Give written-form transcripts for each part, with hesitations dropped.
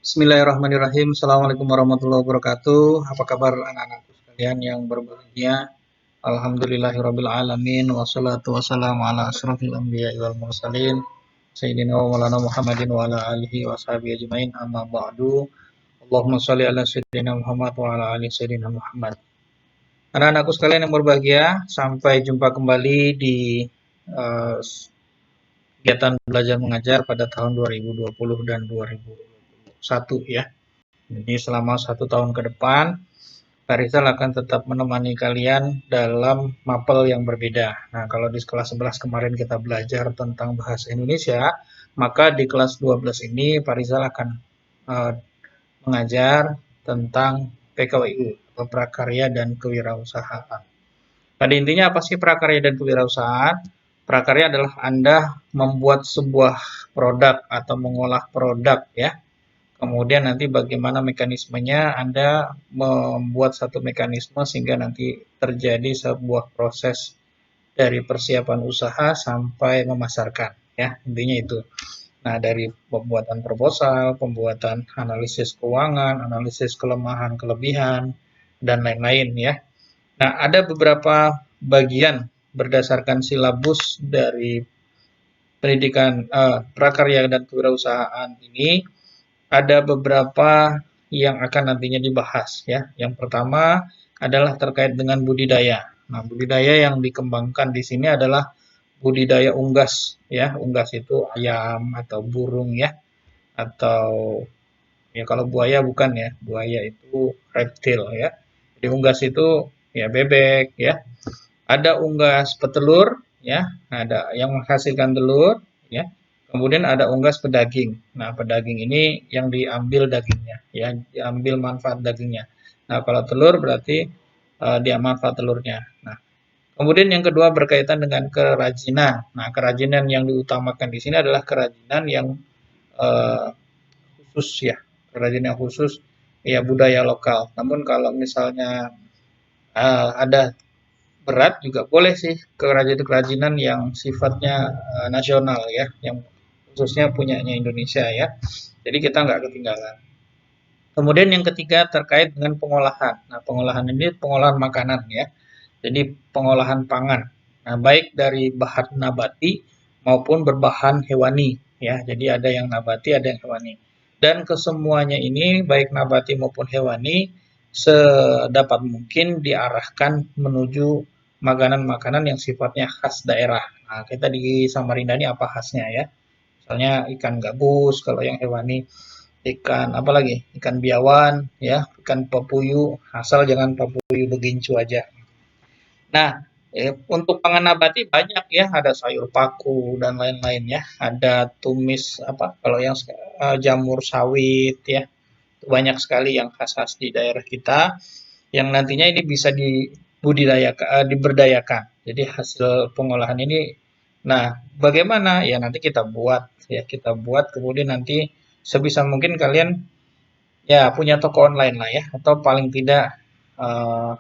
Bismillahirrahmanirrahim. Assalamualaikum warahmatullahi wabarakatuh. Apa kabar anak-anakku sekalian yang berbahagia? Alhamdulillahirabbil alamin wassalatu wassalamu ala asrofil anbiya'i wal mursalin sayyidina wa maulana Muhammadin wa ala alihi washabihi ajmain amma ba'du. Allahumma shalli ala sayyidina Muhammad wa ala ali sayyidina Muhammad. Anak-anakku sekalian yang berbahagia, sampai jumpa kembali di uh, kegiatan belajar mengajar pada tahun 2020 dan 2021 ya. Jadi selama 1 tahun ke depan, Pak Rizal akan tetap menemani kalian dalam mapel yang berbeda. Nah, kalau di kelas 11 kemarin kita belajar tentang bahasa Indonesia, maka di kelas 12 ini Pak Rizal akan uh, mengajar tentang PKWU atau Prakarya dan Kewirausahaan. Pada intinya apa sih prakarya dan kewirausahaan? Prakarya adalah Anda membuat sebuah produk atau mengolah produk ya. Kemudian nanti bagaimana mekanismenya, Anda membuat satu mekanisme sehingga nanti terjadi sebuah proses dari persiapan usaha sampai memasarkan ya, intinya itu. Nah, dari pembuatan proposal, pembuatan analisis keuangan, analisis kelemahan, kelebihan, dan lain-lain ya. Nah, ada beberapa bagian berdasarkan silabus dari pendidikan prakarya dan kewirausahaan ini, ada beberapa yang akan nantinya dibahas ya. Yang pertama adalah terkait dengan budidaya. Nah, budidaya yang dikembangkan di sini adalah budidaya unggas ya. Unggas itu ayam atau burung ya, atau ya kalau buaya bukan ya. Buaya itu reptil ya. Jadi unggas itu ya bebek ya. Ada unggas petelur ya, ada yang menghasilkan telur ya. Kemudian ada unggas pedaging. Nah, pedaging ini yang diambil dagingnya ya, diambil manfaat dagingnya. Nah, kalau telur berarti dia manfaat telurnya. Nah, kemudian yang kedua berkaitan dengan kerajinan. Nah, kerajinan yang diutamakan di sini adalah kerajinan yang eh, khusus ya, kerajinan khusus ya budaya lokal. Namun kalau misalnya ada berat juga boleh sih kerajinan-kerajinan yang sifatnya nasional ya, yang khususnya punyanya Indonesia ya. Jadi kita nggak ketinggalan. Kemudian yang ketiga terkait dengan pengolahan. Nah, pengolahan ini pengolahan makanan ya. Jadi pengolahan pangan. Nah, baik dari bahan nabati maupun berbahan hewani ya. Jadi ada yang nabati, ada yang hewani. Dan kesemuanya ini baik nabati maupun hewani sedapat mungkin diarahkan menuju makanan-makanan yang sifatnya khas daerah. Nah, kita di Samarinda ini apa khasnya ya? Misalnya ikan gabus kalau yang hewani, ikan apa lagi? Ikan biawan ya, ikan papuyu, asal jangan papuyu begincu aja. Nah, untuk pangan nabati banyak ya, ada sayur paku dan lain-lain ya. Ada tumis apa? Kalau yang jamur sawit ya, banyak sekali yang khas-khas di daerah kita yang nantinya ini bisa dibudidayakan, diberdayakan. Jadi hasil pengolahan ini, nah bagaimana? Ya nanti kita buat ya, kita buat kemudian nanti sebisa mungkin kalian ya punya toko online lah ya, atau paling tidak eh,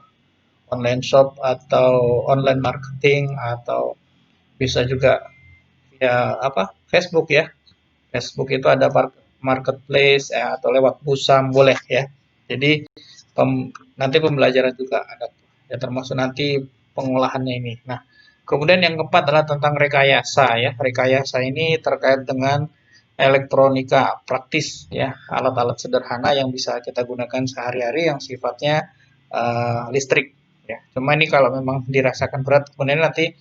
online shop atau online marketing atau bisa juga ya apa Facebook ya. Facebook itu ada marketplace atau lewat Busam boleh ya. Jadi nanti pembelajaran juga ada ya, termasuk nanti pengolahannya ini. Nah, kemudian yang keempat adalah tentang rekayasa ya. Rekayasa ini terkait dengan elektronika praktis ya, alat-alat sederhana yang bisa kita gunakan sehari-hari yang sifatnya listrik ya. Cuma ini kalau memang dirasakan berat, kemudian nanti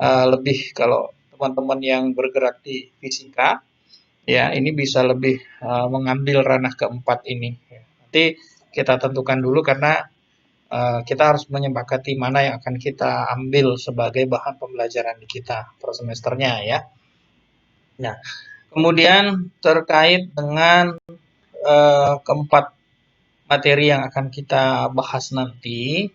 lebih kalau teman-teman yang bergerak di fisika ya ini bisa lebih mengambil ranah keempat ini. Nanti kita tentukan dulu karena kita harus menyepakati mana yang akan kita ambil sebagai bahan pembelajaran di kita per semesternya ya. Nah, kemudian terkait dengan keempat materi yang akan kita bahas nanti,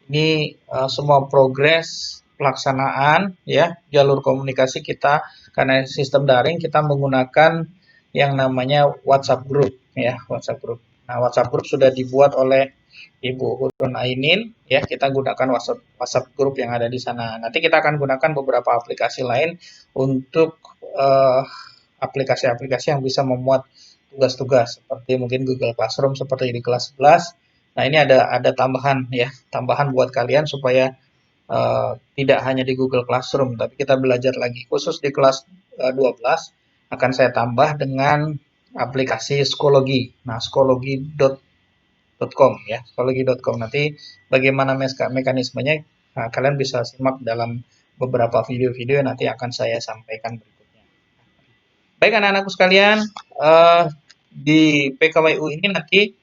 ini semua progres pelaksanaan ya jalur komunikasi kita karena sistem daring kita menggunakan yang namanya WhatsApp group ya, WhatsApp group. Nah, WhatsApp group sudah dibuat oleh Ibu Hurun Ainin ya, kita gunakan WhatsApp WhatsApp group yang ada di sana. Nanti kita akan gunakan beberapa aplikasi lain untuk aplikasi-aplikasi yang bisa memuat tugas-tugas seperti mungkin Google Classroom seperti di kelas 11. Nah, ini ada tambahan ya, tambahan buat kalian supaya tidak hanya di Google Classroom, tapi kita belajar lagi. Khusus di kelas 12 akan saya tambah dengan aplikasi Skologi. Nah, skologi.com ya, skologi.com. Nanti bagaimana mekanismenya, nah, kalian bisa simak dalam beberapa video-video yang nanti akan saya sampaikan berikutnya. Baik anak-anakku sekalian, di PKWU ini nanti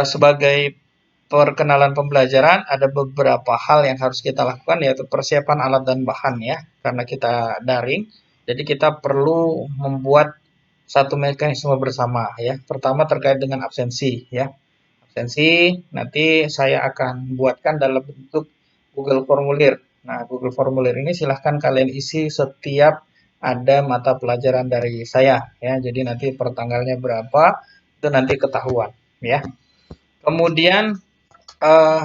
sebagai perkenalan pembelajaran ada beberapa hal yang harus kita lakukan, yaitu persiapan alat dan bahan ya, karena kita daring. Jadi kita perlu membuat satu mekanisme bersama ya. Pertama terkait dengan absensi ya. Absensi nanti saya akan buatkan dalam bentuk Google Formulir. Nah, Google Formulir ini silahkan kalian isi setiap ada mata pelajaran dari saya ya. Jadi nanti pertanggalnya berapa itu nanti ketahuan ya. Kemudian eh,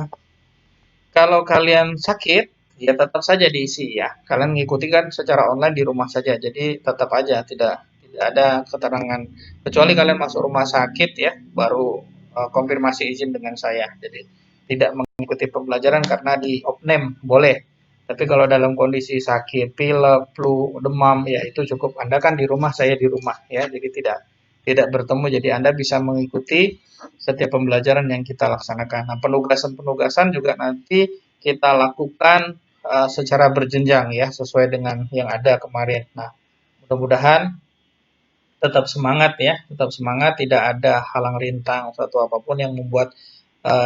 kalau kalian sakit, ya tetap saja diisi ya. Kalian mengikuti kan secara online di rumah saja. Jadi tetap aja tidak ada keterangan kecuali kalian masuk rumah sakit ya, baru konfirmasi izin dengan saya. Jadi tidak mengikuti pembelajaran karena di opname boleh. Tapi kalau dalam kondisi sakit, pilek, flu, demam, ya itu cukup. Anda kan di rumah, saya di rumah ya. Jadi tidak bertemu. Jadi Anda bisa mengikuti setiap pembelajaran yang kita laksanakan. Nah, penugasan-penugasan juga nanti kita lakukan secara berjenjang ya, sesuai dengan yang ada kemarin. Nah, mudah-mudahan tetap semangat ya, tetap semangat, tidak ada halang rintang atau apapun yang membuat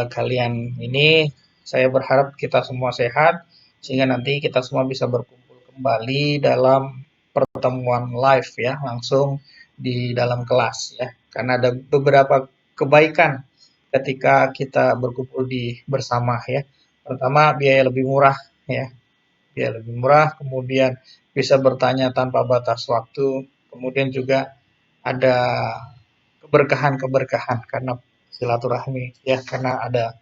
kalian ini. Saya berharap kita semua sehat sehingga nanti kita semua bisa berkumpul kembali dalam pertemuan live ya, langsung di dalam kelas ya. Karena ada beberapa kebaikan ketika kita berkumpul di bersama ya. Pertama, biaya lebih murah ya, biaya lebih murah, kemudian bisa bertanya tanpa batas waktu, kemudian juga ada keberkahan-keberkahan karena silaturahmi ya, karena ada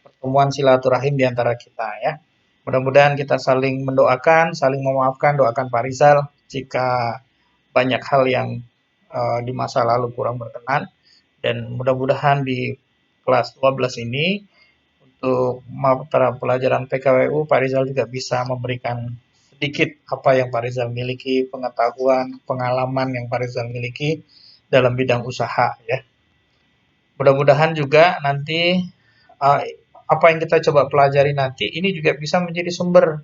pertemuan silaturahim di antara kita ya. Mudah-mudahan kita saling mendoakan, saling memaafkan, doakan Pak Rizal jika banyak hal yang di masa lalu kurang berkenan, dan mudah-mudahan di kelas 12 ini untuk mata pelajaran PKWU Pak Rizal juga bisa memberikan sedikit apa yang Pak Rizal miliki, pengetahuan, pengalaman yang Pak Rizal miliki dalam bidang usaha ya. Mudah-mudahan juga nanti uh, apa yang kita coba pelajari nanti ini juga bisa menjadi sumber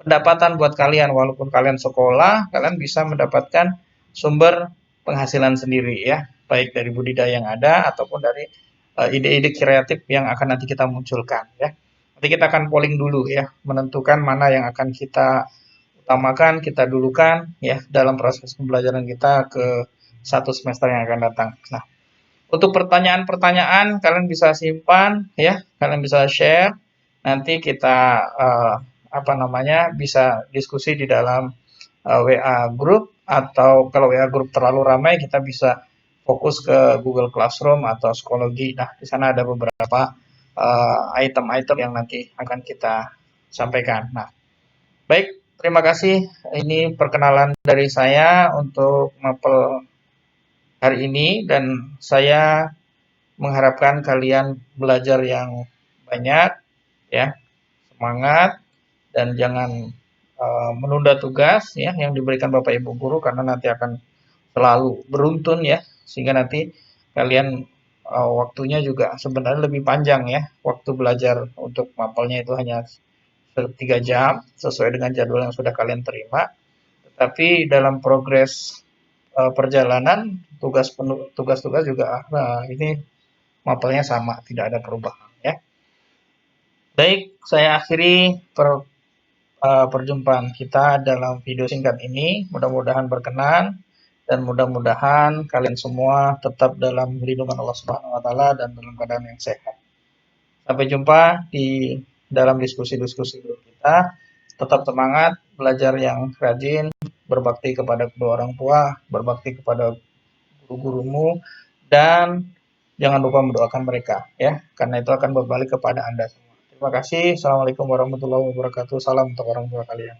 pendapatan buat kalian. Walaupun kalian sekolah, kalian bisa mendapatkan sumber penghasilan sendiri ya, baik dari budidaya yang ada ataupun dari ide-ide kreatif yang akan nanti kita munculkan ya. Nanti kita akan polling dulu ya, menentukan mana yang akan kita utamakan, kita dulukan ya dalam proses pembelajaran kita ke satu semester yang akan datang. Nah, untuk pertanyaan-pertanyaan kalian bisa simpan ya, kalian bisa share. Nanti kita bisa diskusi di dalam WA group, atau kalau WA group terlalu ramai kita bisa fokus ke Google Classroom atau Skologi. Nah, di sana ada beberapa item-item yang nanti akan kita sampaikan. Nah, baik, terima kasih. Ini perkenalan dari saya untuk mapel hari ini, dan saya mengharapkan kalian belajar yang banyak ya, semangat, dan jangan menunda tugas ya yang diberikan Bapak Ibu guru, karena nanti akan selalu beruntun ya, sehingga nanti kalian waktunya juga sebenarnya lebih panjang ya. Waktu belajar untuk mapelnya itu hanya 3 jam sesuai dengan jadwal yang sudah kalian terima. Tetapi dalam progres perjalanan tugas-tugas juga ini mapelnya sama, tidak ada perubahan ya. Baik, saya akhiri perjumpaan kita dalam video singkat ini. Mudah-mudahan berkenan dan mudah-mudahan kalian semua tetap dalam lindungan Allah Subhanahu wa taala dan dalam keadaan yang sehat. Sampai jumpa di dalam diskusi-diskusi grup kita. Tetap semangat, belajar yang rajin, berbakti kepada kedua orang tua, berbakti kepada guru-gurumu, dan jangan lupa mendoakan mereka ya, karena itu akan berbalik kepada Anda semua. Terima kasih. Assalamualaikum warahmatullahi wabarakatuh. Salam untuk orang tua kalian.